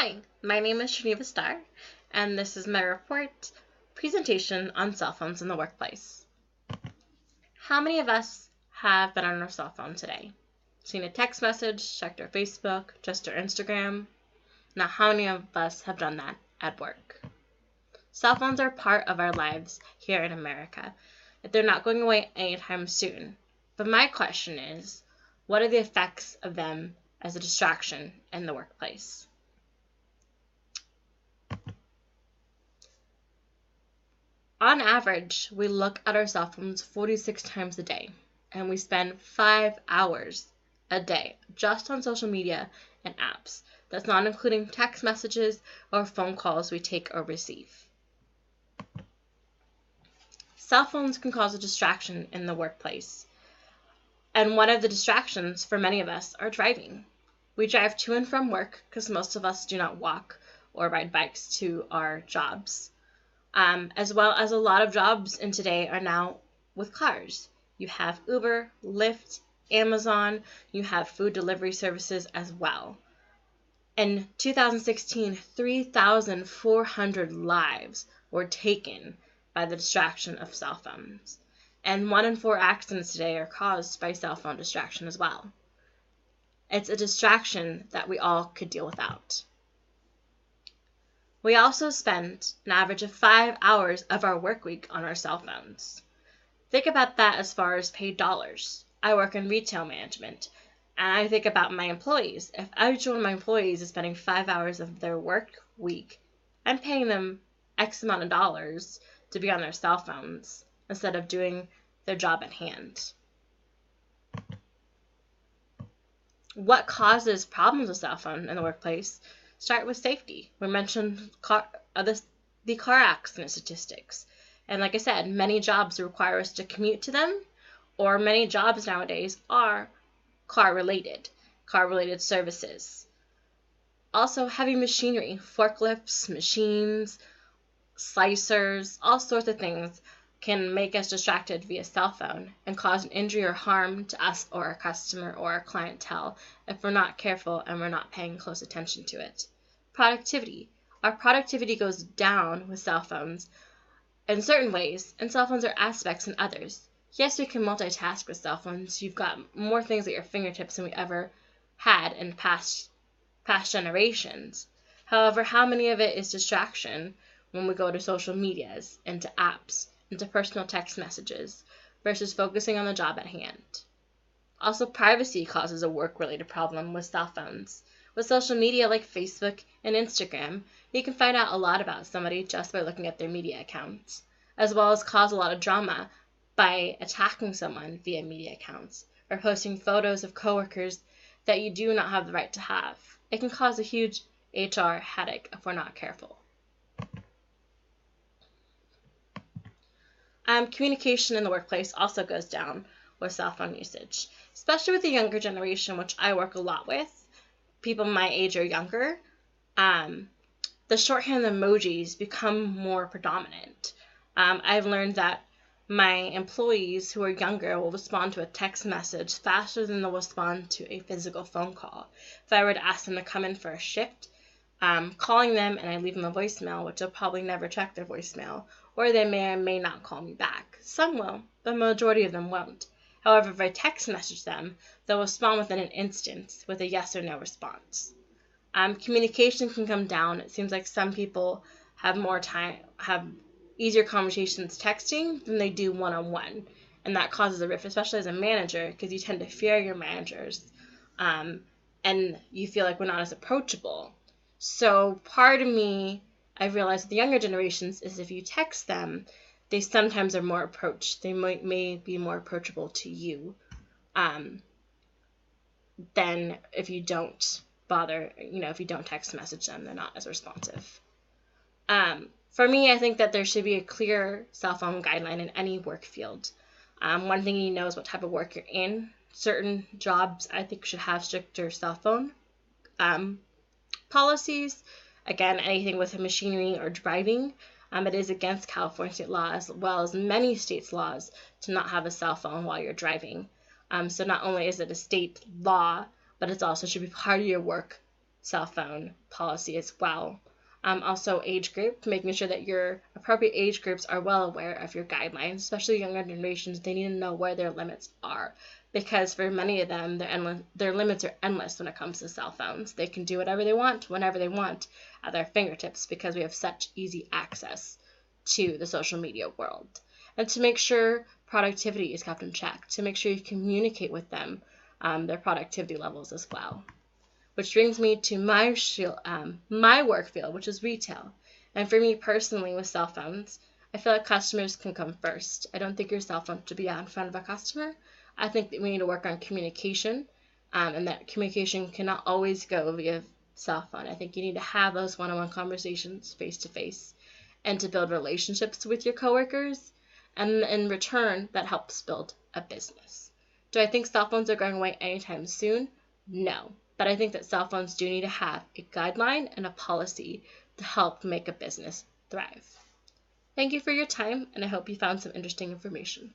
Hi, my name is Shaniva Starr, and this is my report presentation on cell phones in the workplace. How many of us have been on our cell phone today? Seen a text message, checked our Facebook, just our Instagram? Now, how many of us have done that at work? Cell phones are part of our lives here in America. They're not going away anytime soon. But my question is, what are the effects of them as a distraction in the workplace? On average, we look at our cell phones 46 times a day, and we spend 5 hours a day just on social media and apps. That's not including text messages or phone calls we take or receive. Cell phones can cause a distraction in the workplace, and one of the distractions for many of us are driving. We drive to and from work because most of us do not walk or ride bikes to our jobs. As well as a lot of jobs in today are now with cars. You have Uber, Lyft, Amazon, you have food delivery services as well. In 2016, 3,400 lives were taken by the distraction of cell phones. And 1 in 4 accidents today are caused by cell phone distraction as well. It's a distraction that we all could deal without. We also spend an average of 5 hours of our work week on our cell phones. Think about that as far as paid dollars. I work in retail management, and I think about my employees. If each one of my employees is spending 5 hours of their work week, I'm paying them X amount of dollars to be on their cell phones instead of doing their job at hand. What causes problems with cell phone in the workplace? Start with safety. We mentioned the car accident statistics. And like I said, many jobs require us to commute to them, or many jobs nowadays are car-related services. Also, heavy machinery, forklifts, machines, slicers, all sorts of things can make us distracted via cell phone and cause an injury or harm to us or our customer or our clientele if we're not careful and we're not paying close attention to it. Productivity. Our productivity goes down with cell phones in certain ways, and cell phones are aspects in others. Yes, we can multitask with cell phones. You've got more things at your fingertips than we ever had in past generations. However, how many of it is distraction when we go to social medias, into apps, into personal text messages, versus focusing on the job at hand? Also, privacy causes a work-related problem with cell phones. With social media like Facebook and Instagram, you can find out a lot about somebody just by looking at their media accounts, as well as cause a lot of drama by attacking someone via media accounts or posting photos of coworkers that you do not have the right to have. It can cause a huge HR headache if we're not careful. Communication in the workplace also goes down with cell phone usage, especially with the younger generation, which I work a lot with. People my age or younger, the shorthand emojis become more predominant. I've learned that my employees who are younger will respond to a text message faster than they'll respond to a physical phone call. If I were to ask them to come in for a shift, calling them and I leave them a voicemail, which they'll probably never check their voicemail, or they may or may not call me back. Some will, but the majority of them won't. However, if I text message them, they'll respond within an instant with a yes or no response. Communication can come down. It seems like some people have easier conversations texting than they do one-on-one, and that causes a rift, especially as a manager, because you tend to fear your managers, and you feel like we're not as approachable. So part of me, I've realized with the younger generations, is if you text them, they sometimes are more approached. They may be more approachable to you than if you don't bother, if you don't text message them, they're not as responsive. For me, I think that there should be a clear cell phone guideline in any work field. One thing you know is what type of work you're in. Certain jobs, I think, should have stricter cell phone policies. Again, anything with machinery or driving, it is against California state law as well as many states' laws to not have a cell phone while you're driving. So not only is it a state law, but it also should be part of your work cell phone policy as well. Also, age group, making sure that your appropriate age groups are well aware of your guidelines, especially younger generations. They need to know where their limits are, because for many of them, their limits are endless when it comes to cell phones. They can do whatever they want, whenever they want, at their fingertips, because we have such easy access to the social media world. And to make sure productivity is kept in check, to make sure you communicate with them their productivity levels as well. Which brings me to my work field, which is retail. And for me personally, with cell phones, I feel like customers can come first. I don't think your cell phone should be out in front of a customer. I think that we need to work on communication, and that communication cannot always go via cell phone. I think you need to have those one-on-one conversations face to face, and to build relationships with your coworkers, and in return, that helps build a business. Do I think cell phones are going away anytime soon? No. But I think that cell phones do need to have a guideline and a policy to help make a business thrive. Thank you for your time, and I hope you found some interesting information.